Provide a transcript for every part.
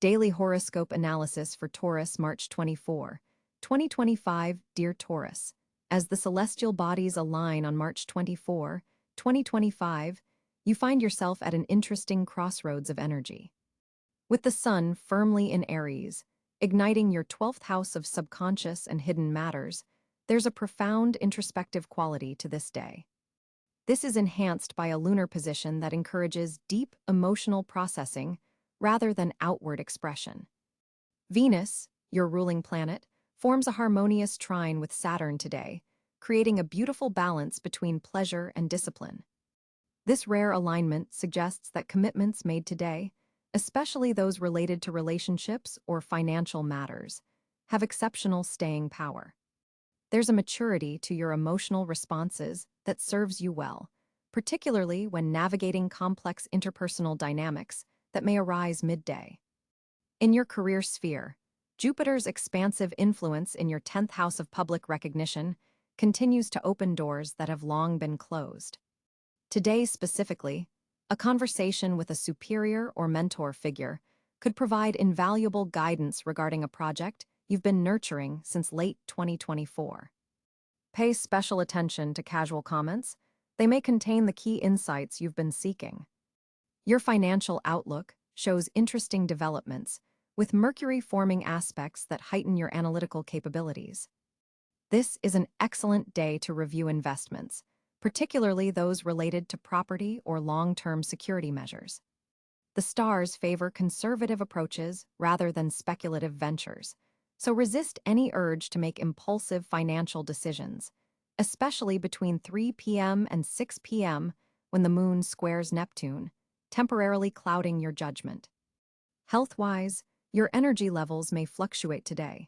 Daily Horoscope Analysis for Taurus, March 24, 2025. Dear Taurus, as the celestial bodies align on March 24, 2025, you find yourself at an interesting crossroads of energy. With the sun firmly in Aries, igniting your 12th house of subconscious and hidden matters, there's a profound introspective quality to this day. This is enhanced by a lunar position that encourages deep emotional processing rather than outward expression. Venus, your ruling planet, forms a harmonious trine with Saturn today, creating a beautiful balance between pleasure and discipline. This rare alignment suggests that commitments made today, especially those related to relationships or financial matters, have exceptional staying power. There's a maturity to your emotional responses that serves you well, particularly when navigating complex interpersonal dynamics that may arise midday. In your career sphere, Jupiter's expansive influence in your 10th house of public recognition continues to open doors that have long been closed. Today specifically, a conversation with a superior or mentor figure could provide invaluable guidance regarding a project you've been nurturing since late 2024. Pay special attention to casual comments. They may contain the key insights you've been seeking. Your financial outlook shows interesting developments, with Mercury forming aspects that heighten your analytical capabilities. This is an excellent day to review investments, particularly those related to property or long-term security measures. The stars favor conservative approaches rather than speculative ventures, so resist any urge to make impulsive financial decisions, especially between 3 p.m. and 6 p.m. when the moon squares Neptune, temporarily clouding your judgment. Health-wise, your energy levels may fluctuate today.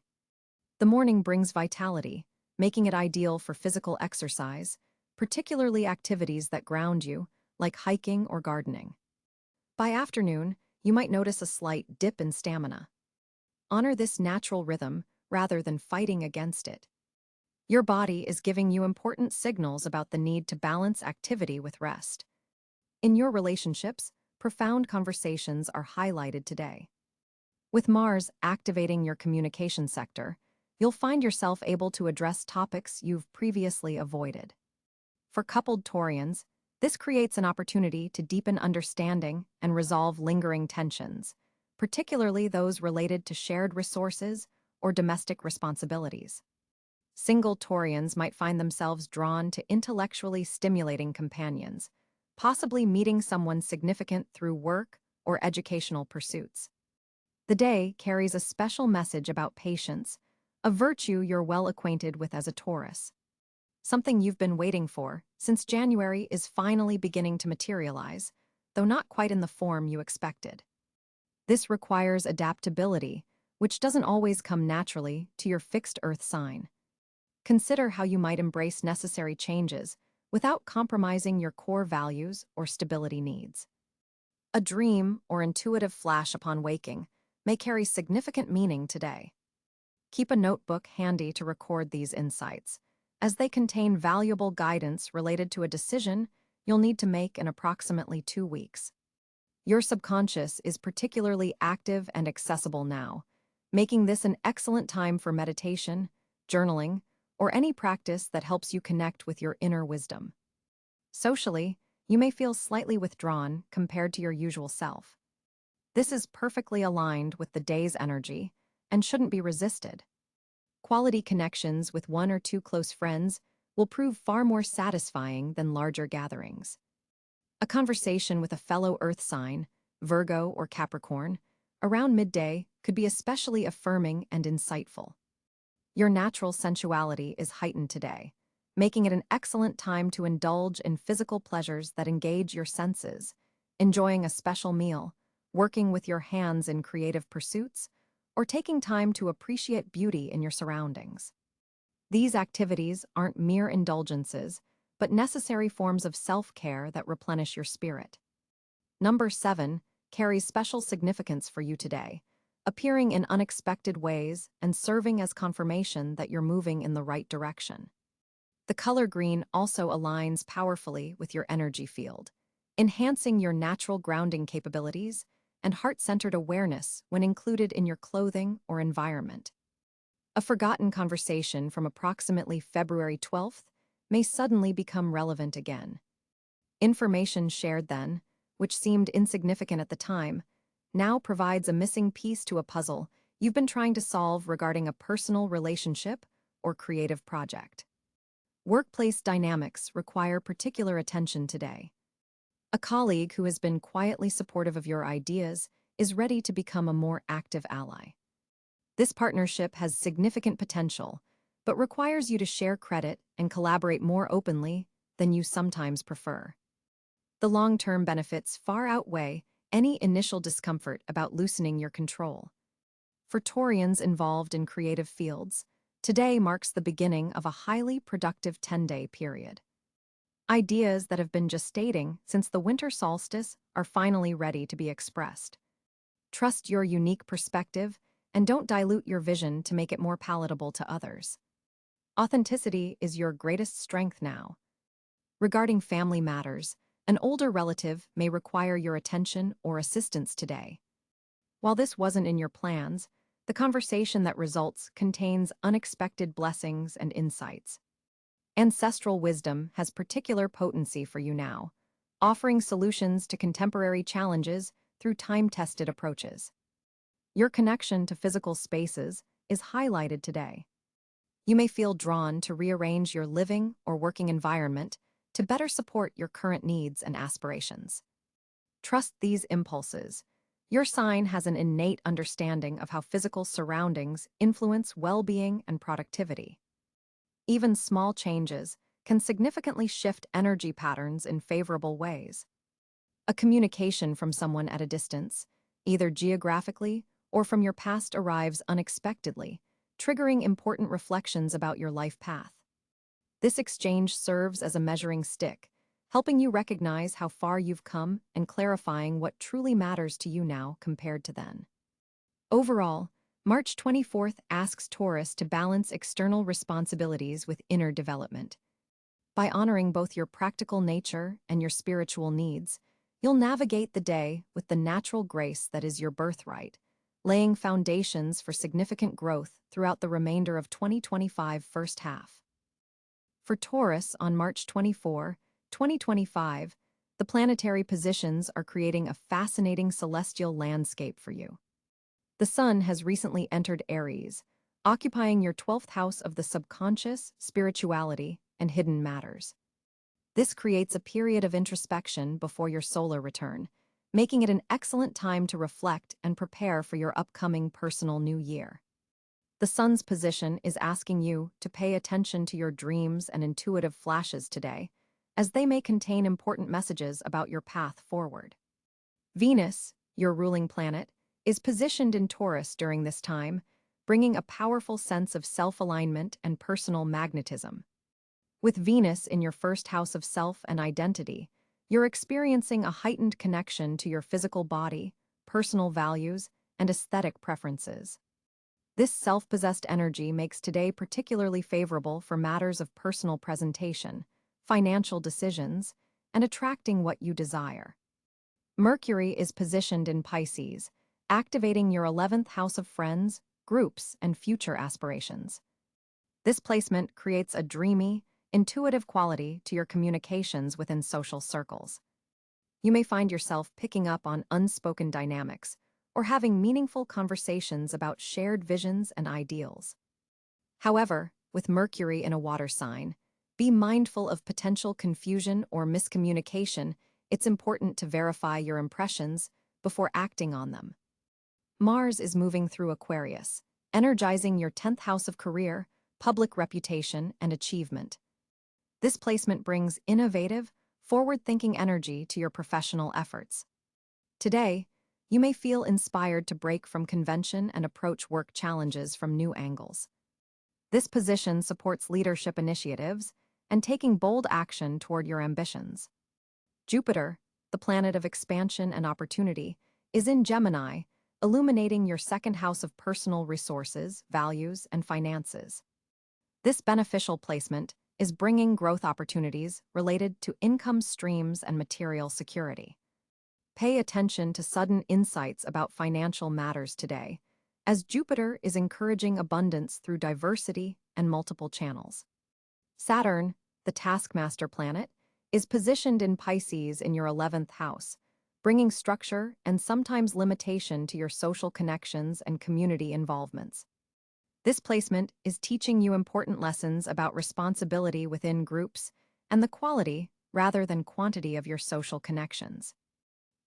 The morning brings vitality, making it ideal for physical exercise, particularly activities that ground you, like hiking or gardening. By afternoon, you might notice a slight dip in stamina. Honor this natural rhythm rather than fighting against it. Your body is giving you important signals about the need to balance activity with rest. In your relationships, profound conversations are highlighted today. With Mars activating your communication sector, you'll find yourself able to address topics you've previously avoided. For coupled Taurians, this creates an opportunity to deepen understanding and resolve lingering tensions, particularly those related to shared resources or domestic responsibilities. Single Taurians might find themselves drawn to intellectually stimulating companions, possibly meeting someone significant through work or educational pursuits. The day carries a special message about patience, a virtue you're well acquainted with as a Taurus. Something you've been waiting for since January is finally beginning to materialize, though not quite in the form you expected. This requires adaptability, which doesn't always come naturally to your fixed Earth sign. Consider how you might embrace necessary changes without compromising your core values or stability needs. A dream or intuitive flash upon waking may carry significant meaning today. Keep a notebook handy to record these insights, as they contain valuable guidance related to a decision you'll need to make in approximately 2 weeks. Your subconscious is particularly active and accessible now, making this an excellent time for meditation, journaling, or any practice that helps you connect with your inner wisdom. Socially, you may feel slightly withdrawn compared to your usual self. This is perfectly aligned with the day's energy and shouldn't be resisted. Quality connections with 1 or 2 close friends will prove far more satisfying than larger gatherings. A conversation with a fellow Earth sign, Virgo or Capricorn, around midday could be especially affirming and insightful. Your natural sensuality is heightened today, making it an excellent time to indulge in physical pleasures that engage your senses, enjoying a special meal, working with your hands in creative pursuits, or taking time to appreciate beauty in your surroundings. These activities aren't mere indulgences, but necessary forms of self-care that replenish your spirit. Number 7 carries special significance for you today, appearing in unexpected ways and serving as confirmation that you're moving in the right direction. The color green also aligns powerfully with your energy field, enhancing your natural grounding capabilities and heart-centered awareness when included in your clothing or environment. A forgotten conversation from approximately February 12th may suddenly become relevant again. Information shared then, which seemed insignificant at the time, now provides a missing piece to a puzzle you've been trying to solve regarding a personal relationship or creative project. Workplace dynamics require particular attention today. A colleague who has been quietly supportive of your ideas is ready to become a more active ally. This partnership has significant potential, but requires you to share credit and collaborate more openly than you sometimes prefer. The long-term benefits far outweigh any initial discomfort about loosening your control. For Taurians involved in creative fields, today marks the beginning of a highly productive 10-day period. Ideas that have been gestating since the winter solstice are finally ready to be expressed. Trust your unique perspective and don't dilute your vision to make it more palatable to others. Authenticity is your greatest strength now. Regarding family matters, an older relative may require your attention or assistance today. While this wasn't in your plans, the conversation that results contains unexpected blessings and insights. Ancestral wisdom has particular potency for you now, offering solutions to contemporary challenges through time-tested approaches. Your connection to physical spaces is highlighted today. You may feel drawn to rearrange your living or working environment to better support your current needs and aspirations. Trust these impulses. Your sign has an innate understanding of how physical surroundings influence well-being and productivity. Even small changes can significantly shift energy patterns in favorable ways. A communication from someone at a distance, either geographically or from your past, arrives unexpectedly, triggering important reflections about your life path. This exchange serves as a measuring stick, helping you recognize how far you've come and clarifying what truly matters to you now compared to then. Overall, March 24th asks Taurus to balance external responsibilities with inner development. By honoring both your practical nature and your spiritual needs, you'll navigate the day with the natural grace that is your birthright, laying foundations for significant growth throughout the remainder of 2025 first half. For Taurus on March 24, 2025, the planetary positions are creating a fascinating celestial landscape for you. The Sun has recently entered Aries, occupying your 12th house of the subconscious, spirituality, and hidden matters. This creates a period of introspection before your solar return, making it an excellent time to reflect and prepare for your upcoming personal new year. The Sun's position is asking you to pay attention to your dreams and intuitive flashes today, as they may contain important messages about your path forward. Venus, your ruling planet, is positioned in Taurus during this time, bringing a powerful sense of self-alignment and personal magnetism. With Venus in your first house of self and identity, you're experiencing a heightened connection to your physical body, personal values, and aesthetic preferences. This self-possessed energy makes today particularly favorable for matters of personal presentation, financial decisions, and attracting what you desire. Mercury is positioned in Pisces, activating your 11th house of friends, groups, and future aspirations. This placement creates a dreamy, intuitive quality to your communications within social circles. You may find yourself picking up on unspoken dynamics or having meaningful conversations about shared visions and ideals. However, with Mercury in a water sign, be mindful of potential confusion or miscommunication. It's important to verify your impressions before acting on them. Mars is moving through Aquarius, energizing your 10th house of career, public reputation, and achievement. This placement brings innovative, forward-thinking energy to your professional efforts. Today, you may feel inspired to break from convention and approach work challenges from new angles. This position supports leadership initiatives and taking bold action toward your ambitions. Jupiter, the planet of expansion and opportunity, is in Gemini, illuminating your second house of personal resources, values, and finances. This beneficial placement is bringing growth opportunities related to income streams and material security. Pay attention to sudden insights about financial matters today, as Jupiter is encouraging abundance through diversity and multiple channels. Saturn, the taskmaster planet, is positioned in Pisces in your 11th house, bringing structure and sometimes limitation to your social connections and community involvements. This placement is teaching you important lessons about responsibility within groups and the quality rather than quantity of your social connections.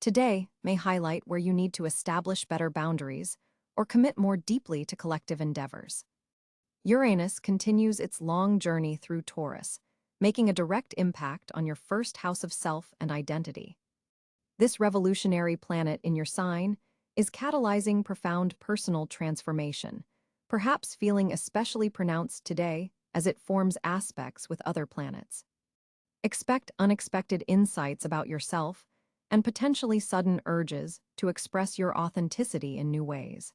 Today may highlight where you need to establish better boundaries or commit more deeply to collective endeavors. Uranus continues its long journey through Taurus, making a direct impact on your first house of self and identity. This revolutionary planet in your sign is catalyzing profound personal transformation, perhaps feeling especially pronounced today as it forms aspects with other planets. Expect unexpected insights about yourself and potentially sudden urges to express your authenticity in new ways.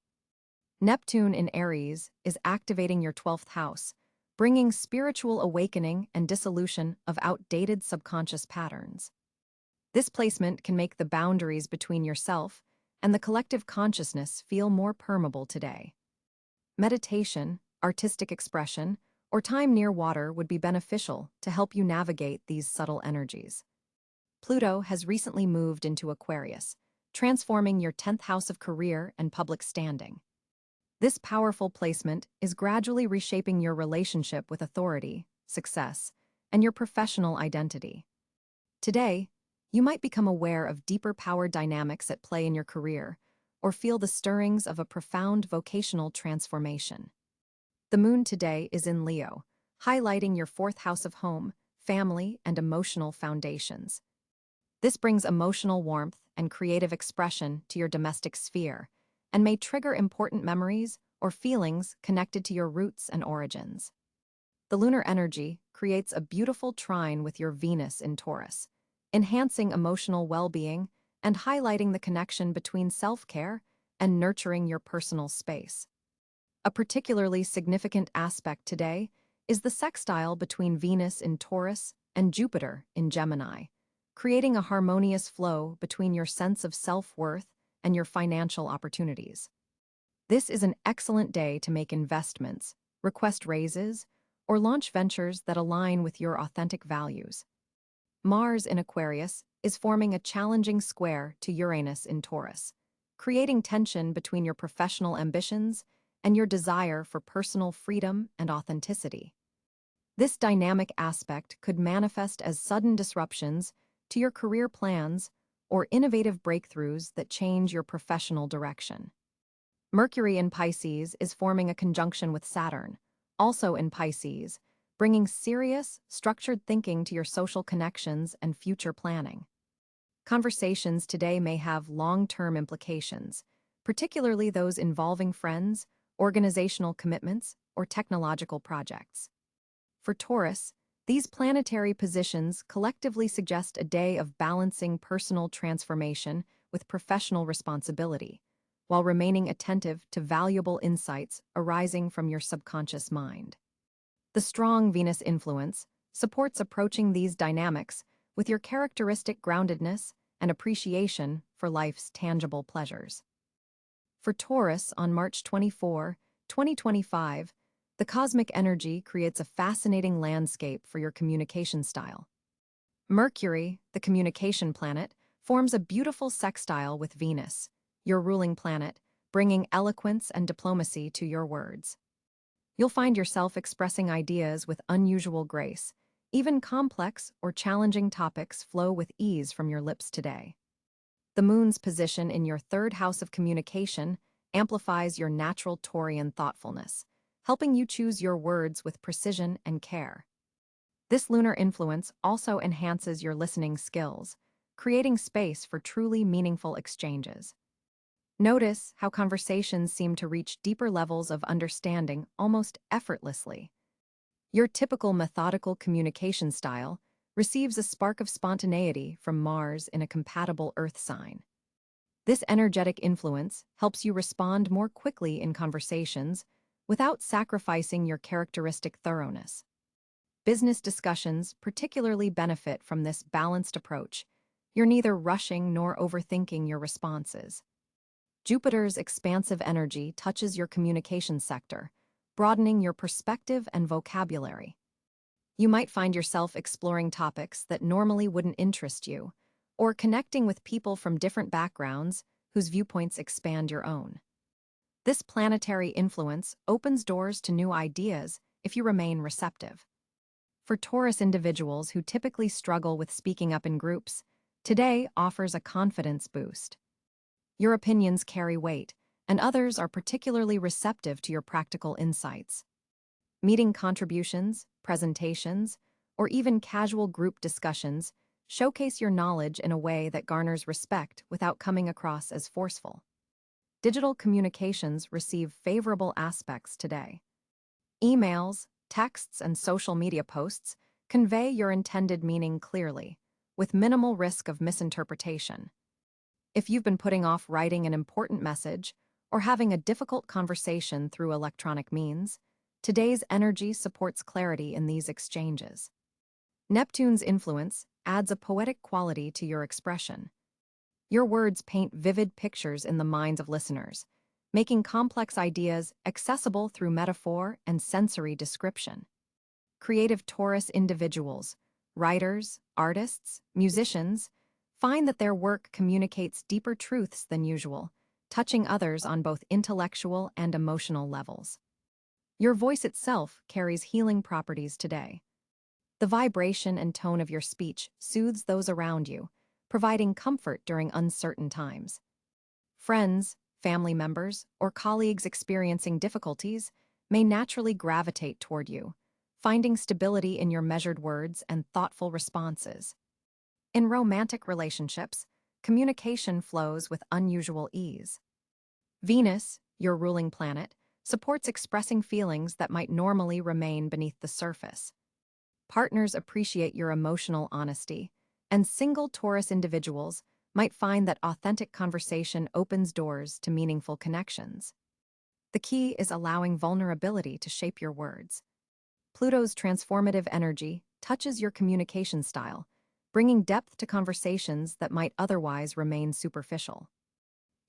Neptune in Aries is activating your 12th house, bringing spiritual awakening and dissolution of outdated subconscious patterns. This placement can make the boundaries between yourself and the collective consciousness feel more permeable today. Meditation, artistic expression, or time near water would be beneficial to help you navigate these subtle energies. Pluto has recently moved into Aquarius, transforming your 10th house of career and public standing. This powerful placement is gradually reshaping your relationship with authority, success, and your professional identity. Today, you might become aware of deeper power dynamics at play in your career, or feel the stirrings of a profound vocational transformation. The moon today is in Leo, highlighting your 4th house of home, family, and emotional foundations. This brings emotional warmth and creative expression to your domestic sphere, and may trigger important memories or feelings connected to your roots and origins. The lunar energy creates a beautiful trine with your Venus in Taurus, enhancing emotional well-being and highlighting the connection between self-care and nurturing your personal space. A particularly significant aspect today is the sextile between Venus in Taurus and Jupiter in Gemini, creating a harmonious flow between your sense of self-worth and your financial opportunities. This is an excellent day to make investments, request raises, or launch ventures that align with your authentic values. Mars in Aquarius is forming a challenging square to Uranus in Taurus, creating tension between your professional ambitions and your desire for personal freedom and authenticity. This dynamic aspect could manifest as sudden disruptions to your career plans or innovative breakthroughs that change your professional direction. Mercury in Pisces is forming a conjunction with Saturn, also in Pisces, bringing serious, structured thinking to your social connections and future planning. Conversations today may have long-term implications, particularly those involving friends, organizational commitments, or technological projects. For Taurus, these planetary positions collectively suggest a day of balancing personal transformation with professional responsibility, while remaining attentive to valuable insights arising from your subconscious mind. The strong Venus influence supports approaching these dynamics with your characteristic groundedness and appreciation for life's tangible pleasures. For Taurus on March 24, 2025, the cosmic energy creates a fascinating landscape for your communication style. Mercury, the communication planet, forms a beautiful sextile with Venus, your ruling planet, bringing eloquence and diplomacy to your words. You'll find yourself expressing ideas with unusual grace. Even complex or challenging topics flow with ease from your lips today. The moon's position in your 3rd house of communication amplifies your natural Taurian thoughtfulness, helping you choose your words with precision and care. This lunar influence also enhances your listening skills, creating space for truly meaningful exchanges. Notice how conversations seem to reach deeper levels of understanding almost effortlessly. Your typical methodical communication style receives a spark of spontaneity from Mars in a compatible Earth sign. This energetic influence helps you respond more quickly in conversations without sacrificing your characteristic thoroughness. Business discussions particularly benefit from this balanced approach, You're neither rushing nor overthinking your responses. Jupiter's expansive energy touches your communication sector, broadening your perspective and vocabulary. You might find yourself exploring topics that normally wouldn't interest you, or connecting with people from different backgrounds whose viewpoints expand your own. This planetary influence opens doors to new ideas if you remain receptive. For Taurus individuals who typically struggle with speaking up in groups, today offers a confidence boost. Your opinions carry weight, and others are particularly receptive to your practical insights. Meeting contributions, presentations, or even casual group discussions showcase your knowledge in a way that garners respect without coming across as forceful. Digital communications receive favorable aspects today. Emails, texts, and social media posts convey your intended meaning clearly, with minimal risk of misinterpretation. If you've been putting off writing an important message or having a difficult conversation through electronic means, today's energy supports clarity in these exchanges. Neptune's influence adds a poetic quality to your expression. Your words paint vivid pictures in the minds of listeners, making complex ideas accessible through metaphor and sensory description. Creative Taurus individuals, writers, artists, musicians, find that their work communicates deeper truths than usual, touching others on both intellectual and emotional levels. Your voice itself carries healing properties today. The vibration and tone of your speech soothes those around you, providing comfort during uncertain times. Friends, family members, or colleagues experiencing difficulties may naturally gravitate toward you, finding stability in your measured words and thoughtful responses. In romantic relationships, communication flows with unusual ease. Venus, your ruling planet, supports expressing feelings that might normally remain beneath the surface. Partners appreciate your emotional honesty, and single Taurus individuals might find that authentic conversation opens doors to meaningful connections. The key is allowing vulnerability to shape your words. Pluto's transformative energy touches your communication style, bringing depth to conversations that might otherwise remain superficial.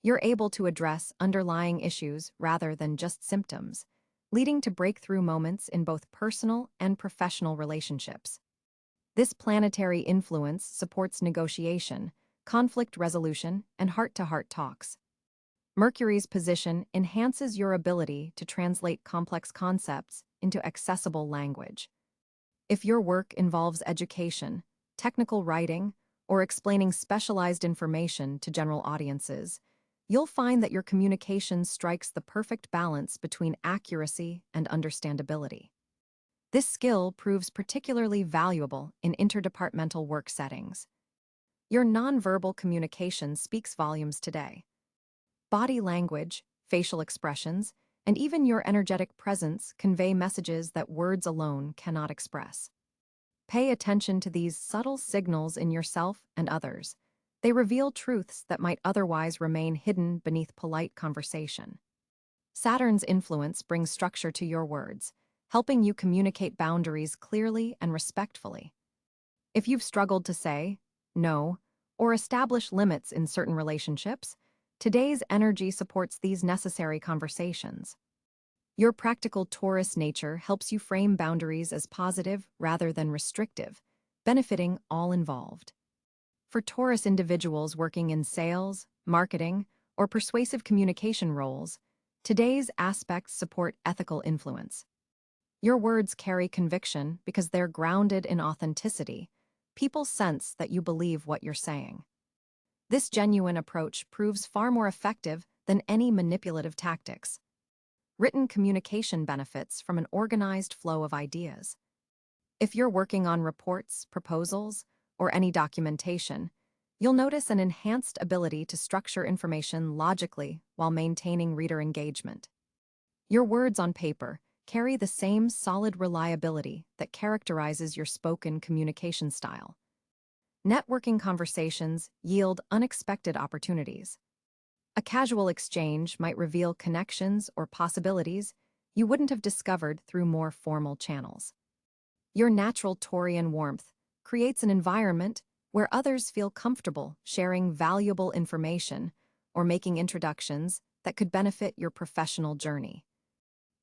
You're able to address underlying issues rather than just symptoms, leading to breakthrough moments in both personal and professional relationships. This planetary influence supports negotiation, conflict resolution, and heart-to-heart talks. Mercury's position enhances your ability to translate complex concepts into accessible language. If your work involves education, technical writing, or explaining specialized information to general audiences, you'll find that your communication strikes the perfect balance between accuracy and understandability. This skill proves particularly valuable in interdepartmental work settings. Your nonverbal communication speaks volumes today. Body language, facial expressions, and even your energetic presence convey messages that words alone cannot express. Pay attention to these subtle signals in yourself and others. They reveal truths that might otherwise remain hidden beneath polite conversation. Saturn's influence brings structure to your words, helping you communicate boundaries clearly and respectfully. If you've struggled to say no or establish limits in certain relationships, today's energy supports these necessary conversations. Your practical Taurus nature helps you frame boundaries as positive rather than restrictive, benefiting all involved. For Taurus individuals working in sales, marketing, or persuasive communication roles, today's aspects support ethical influence. Your words carry conviction because they're grounded in authenticity. People sense that you believe what you're saying. This genuine approach proves far more effective than any manipulative tactics. Written communication benefits from an organized flow of ideas. If you're working on reports, proposals, or any documentation, you'll notice an enhanced ability to structure information logically while maintaining reader engagement. Your words on paper carry the same solid reliability that characterizes your spoken communication style. Networking conversations yield unexpected opportunities. A casual exchange might reveal connections or possibilities you wouldn't have discovered through more formal channels. Your natural Taurian warmth creates an environment where others feel comfortable sharing valuable information or making introductions that could benefit your professional journey.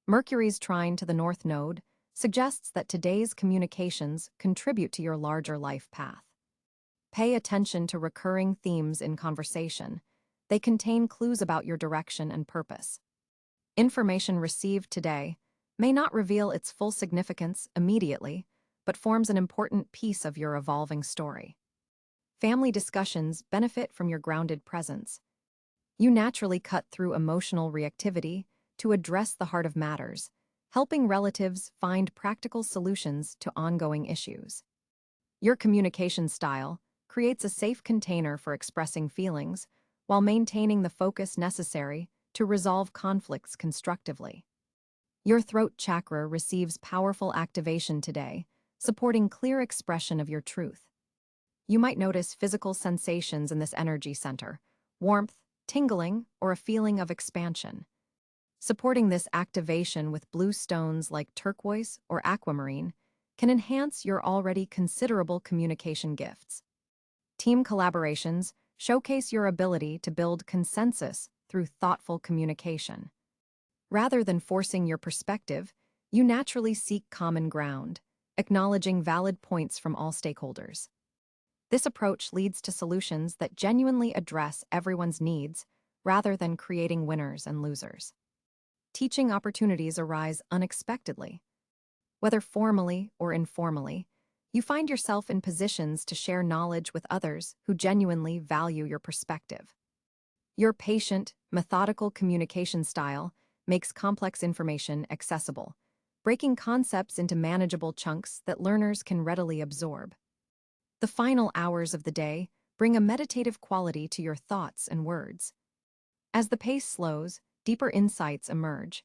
Mercury's trine to the North Node suggests that today's communications contribute to your larger life path. Pay attention to recurring themes in conversation. They contain clues about your direction and purpose. Information received today may not reveal its full significance immediately, but forms an important piece of your evolving story. Family discussions benefit from your grounded presence. You naturally cut through emotional reactivity to address the heart of matters, helping relatives find practical solutions to ongoing issues. Your communication style creates a safe container for expressing feelings while maintaining the focus necessary to resolve conflicts constructively. Your throat chakra receives powerful activation today, supporting clear expression of your truth. You might notice physical sensations in this energy center: warmth, tingling, or a feeling of expansion. Supporting this activation with blue stones like turquoise or aquamarine can enhance your already considerable communication gifts. Team collaborations showcase your ability to build consensus through thoughtful communication. Rather than forcing your perspective, you naturally seek common ground, acknowledging valid points from all stakeholders. This approach leads to solutions that genuinely address everyone's needs rather than creating winners and losers. Teaching opportunities arise unexpectedly. Whether formally or informally, you find yourself in positions to share knowledge with others who genuinely value your perspective. Your patient, methodical communication style makes complex information accessible, breaking concepts into manageable chunks that learners can readily absorb. The final hours of the day bring a meditative quality to your thoughts and words. As the pace slows, deeper insights emerge.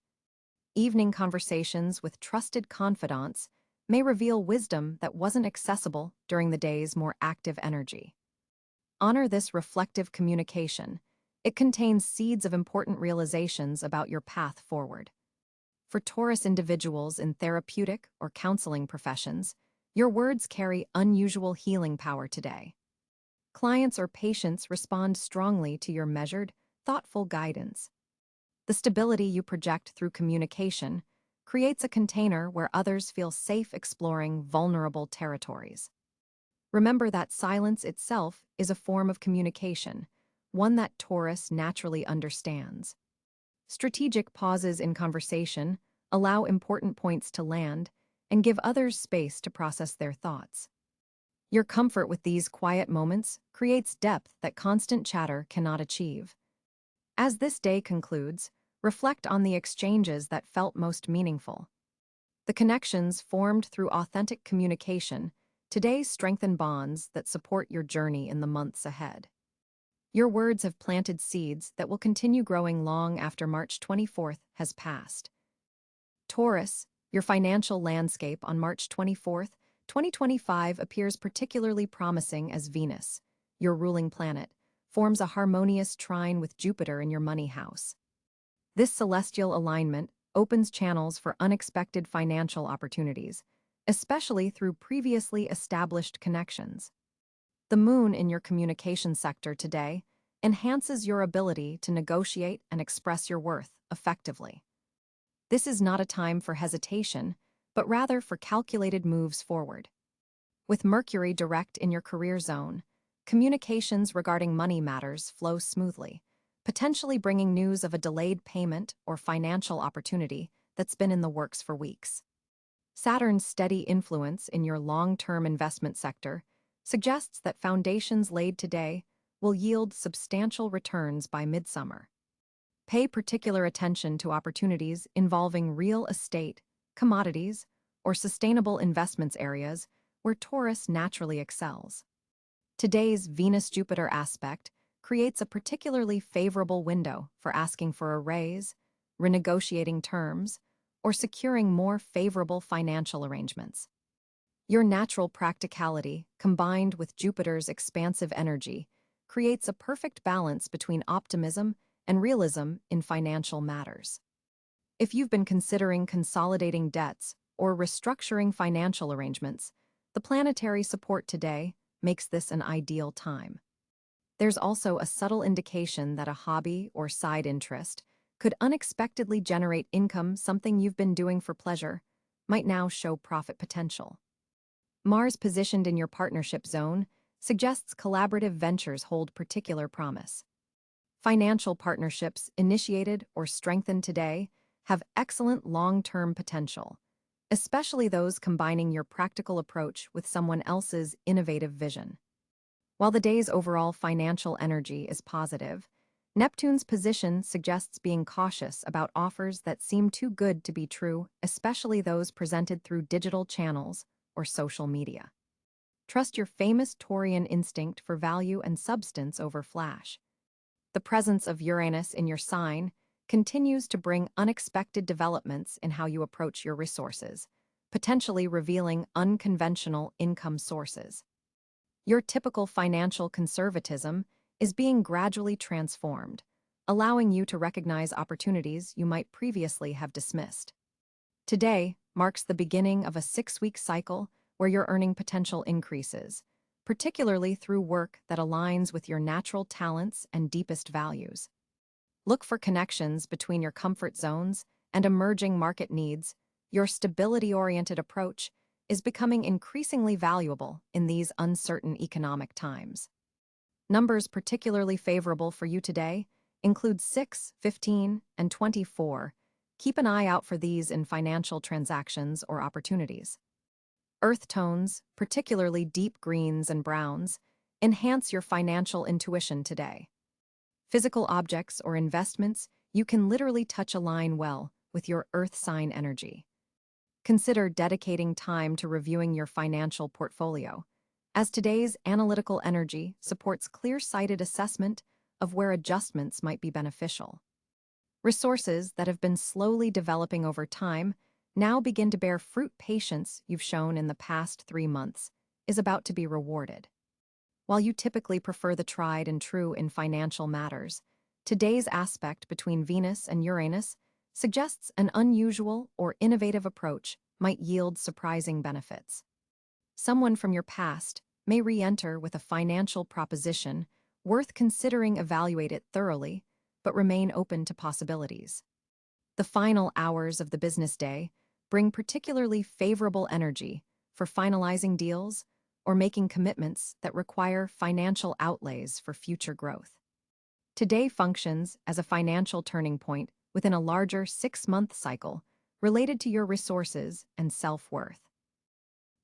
Evening conversations with trusted confidants may reveal wisdom that wasn't accessible during the day's more active energy. Honor this reflective communication. It contains seeds of important realizations about your path forward. For Taurus individuals in therapeutic or counseling professions, your words carry unusual healing power today. Clients or patients respond strongly to your measured, thoughtful guidance. The stability you project through communication creates a container where others feel safe exploring vulnerable territories. Remember that silence itself is a form of communication, one that Taurus naturally understands. Strategic pauses in conversation allow important points to land and give others space to process their thoughts. Your comfort with these quiet moments creates depth that constant chatter cannot achieve. As this day concludes, reflect on the exchanges that felt most meaningful. The connections formed through authentic communication today strengthen bonds that support your journey in the months ahead. Your words have planted seeds that will continue growing long after March 24th has passed. Taurus, your financial landscape on March 24th, 2025 appears particularly promising as Venus, your ruling planet, forms a harmonious trine with Jupiter in your money house. This celestial alignment opens channels for unexpected financial opportunities, especially through previously established connections. The moon in your communication sector today enhances your ability to negotiate and express your worth effectively. This is not a time for hesitation, but rather for calculated moves forward. With Mercury direct in your career zone, communications regarding money matters flow smoothly, potentially bringing news of a delayed payment or financial opportunity that's been in the works for weeks. Saturn's steady influence in your long-term investment sector suggests that foundations laid today will yield substantial returns by midsummer. Pay particular attention to opportunities involving real estate, commodities, or sustainable investments areas where Taurus naturally excels. Today's Venus-Jupiter aspect creates a particularly favorable window for asking for a raise, renegotiating terms, or securing more favorable financial arrangements. Your natural practicality, combined with Jupiter's expansive energy, creates a perfect balance between optimism and realism in financial matters. If you've been considering consolidating debts or restructuring financial arrangements, the planetary support today makes this an ideal time. There's also a subtle indication that a hobby or side interest could unexpectedly generate income. Something you've been doing for pleasure might now show profit potential. Mars positioned in your partnership zone suggests collaborative ventures hold particular promise. Financial partnerships initiated or strengthened today have excellent long-term potential, especially those combining your practical approach with someone else's innovative vision. While the day's overall financial energy is positive, Neptune's position suggests being cautious about offers that seem too good to be true, especially those presented through digital channels or social media. Trust your famous Taurian instinct for value and substance over flash. The presence of Uranus in your sign continues to bring unexpected developments in how you approach your resources, potentially revealing unconventional income sources. Your typical financial conservatism is being gradually transformed, allowing you to recognize opportunities you might previously have dismissed. Today marks the beginning of a 6-week cycle where your earning potential increases, particularly through work that aligns with your natural talents and deepest values. Look for connections between your comfort zones and emerging market needs. Your stability-oriented approach is becoming increasingly valuable in these uncertain economic times. Numbers particularly favorable for you today include 6, 15, and 24. Keep an eye out for these in financial transactions or opportunities. Earth tones, particularly deep greens and browns, enhance your financial intuition today. Physical objects or investments you can literally touch align well with your earth sign energy. Consider dedicating time to reviewing your financial portfolio, as today's analytical energy supports clear-sighted assessment of where adjustments might be beneficial. Resources that have been slowly developing over time now begin to bear fruit. Patience you've shown in the past 3 months is about to be rewarded. While you typically prefer the tried and true in financial matters, today's aspect between Venus and Uranus suggests an unusual or innovative approach might yield surprising benefits. Someone from your past may re-enter with a financial proposition worth considering. Evaluate it thoroughly, but remain open to possibilities. The final hours of the business day bring particularly favorable energy for finalizing deals or making commitments that require financial outlays for future growth. Today functions as a financial turning point within a larger 6-month cycle related to your resources and self-worth.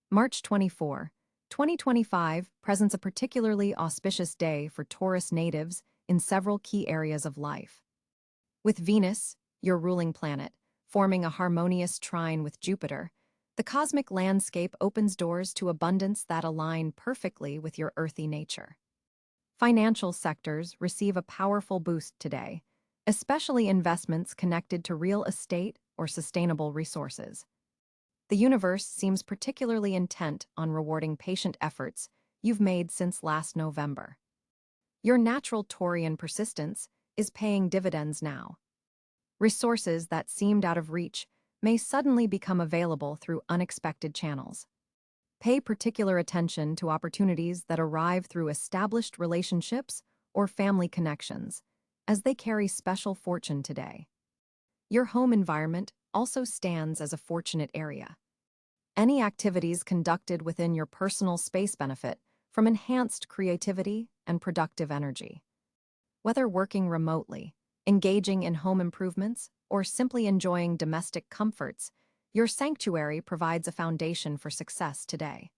March 24, 2025 presents a particularly auspicious day for Taurus natives in several key areas of life. With Venus, your ruling planet, forming a harmonious trine with Jupiter, the cosmic landscape opens doors to abundance that align perfectly with your earthy nature. Financial sectors receive a powerful boost today, especially investments connected to real estate or sustainable resources. The universe seems particularly intent on rewarding patient efforts you've made since last November. Your natural Taurian persistence is paying dividends now. Resources that seemed out of reach may suddenly become available through unexpected channels. Pay particular attention to opportunities that arrive through established relationships or family connections, as they carry special fortune today. Your home environment also stands as a fortunate area. Any activities conducted within your personal space benefit from enhanced creativity and productive energy. Whether working remotely, engaging in home improvements, or simply enjoying domestic comforts, your sanctuary provides a foundation for success today.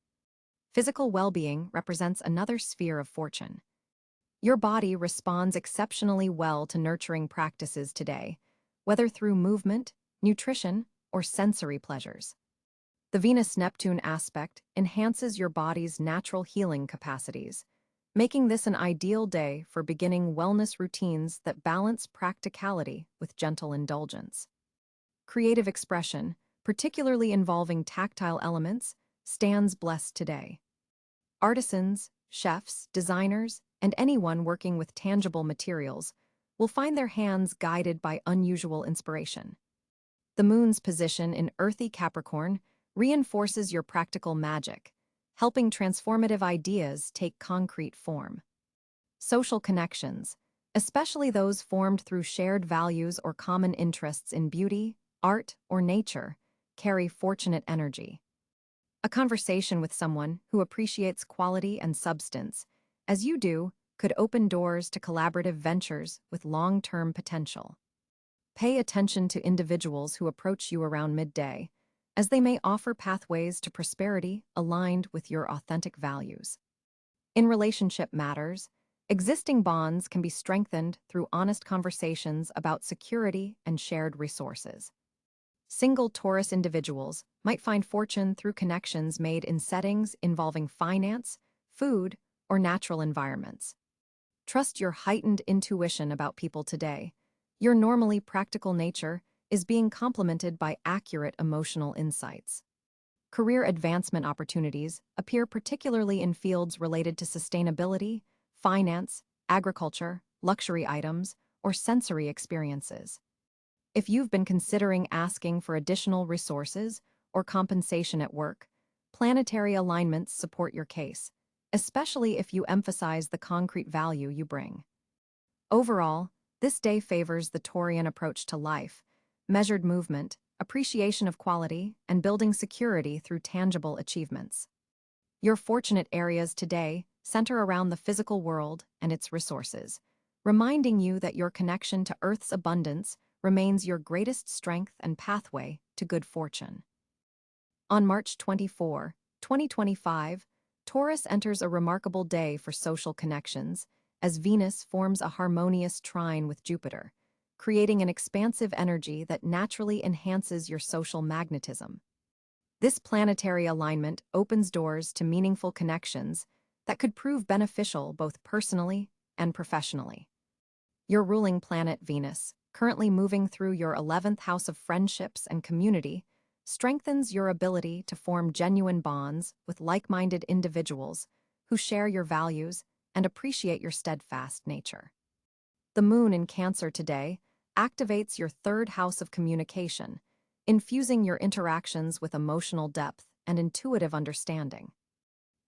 Physical well-being represents another sphere of fortune. Your body responds exceptionally well to nurturing practices today, whether through movement, nutrition, or sensory pleasures. The Venus-Neptune aspect enhances your body's natural healing capacities, making this an ideal day for beginning wellness routines that balance practicality with gentle indulgence. Creative expression, particularly involving tactile elements, stands blessed today. Artisans, chefs, designers, and anyone working with tangible materials will find their hands guided by unusual inspiration. The moon's position in earthy Capricorn reinforces your practical magic, helping transformative ideas take concrete form. Social connections, especially those formed through shared values or common interests in beauty, art, or nature, carry fortunate energy. A conversation with someone who appreciates quality and substance, as you do, could open doors to collaborative ventures with long-term potential. Pay attention to individuals who approach you around midday, as they may offer pathways to prosperity aligned with your authentic values. In relationship matters, existing bonds can be strengthened through honest conversations about security and shared resources. Single Taurus individuals might find fortune through connections made in settings involving finance, food, or natural environments. Trust your heightened intuition about people today. Your normally practical nature is being complemented by accurate emotional insights. Career advancement opportunities appear particularly in fields related to sustainability, finance, agriculture, luxury items, or sensory experiences. If you've been considering asking for additional resources or compensation at work, planetary alignments support your case, especially if you emphasize the concrete value you bring. Overall, this day favors the Taurian approach to life, measured movement, appreciation of quality, and building security through tangible achievements. Your fortunate areas today center around the physical world and its resources, reminding you that your connection to Earth's abundance remains your greatest strength and pathway to good fortune. On March 24, 2025, Taurus enters a remarkable day for social connections as Venus forms a harmonious trine with Jupiter, creating an expansive energy that naturally enhances your social magnetism. This planetary alignment opens doors to meaningful connections that could prove beneficial both personally and professionally. Your ruling planet Venus, currently moving through your 11th house of friendships and community, strengthens your ability to form genuine bonds with like-minded individuals who share your values and appreciate your steadfast nature. The moon in Cáncer today activates your 3rd house of communication, infusing your interactions with emotional depth and intuitive understanding.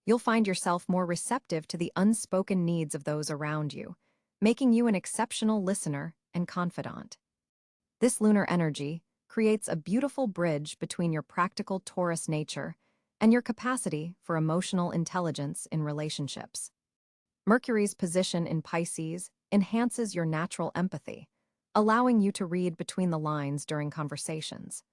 You'll find yourself more receptive to the unspoken needs of those around you, making you an exceptional listener and confidant. This lunar energy creates a beautiful bridge between your practical Taurus nature and your capacity for emotional intelligence in relationships. Mercury's position in Pisces enhances your natural empathy, allowing you to read between the lines during conversations.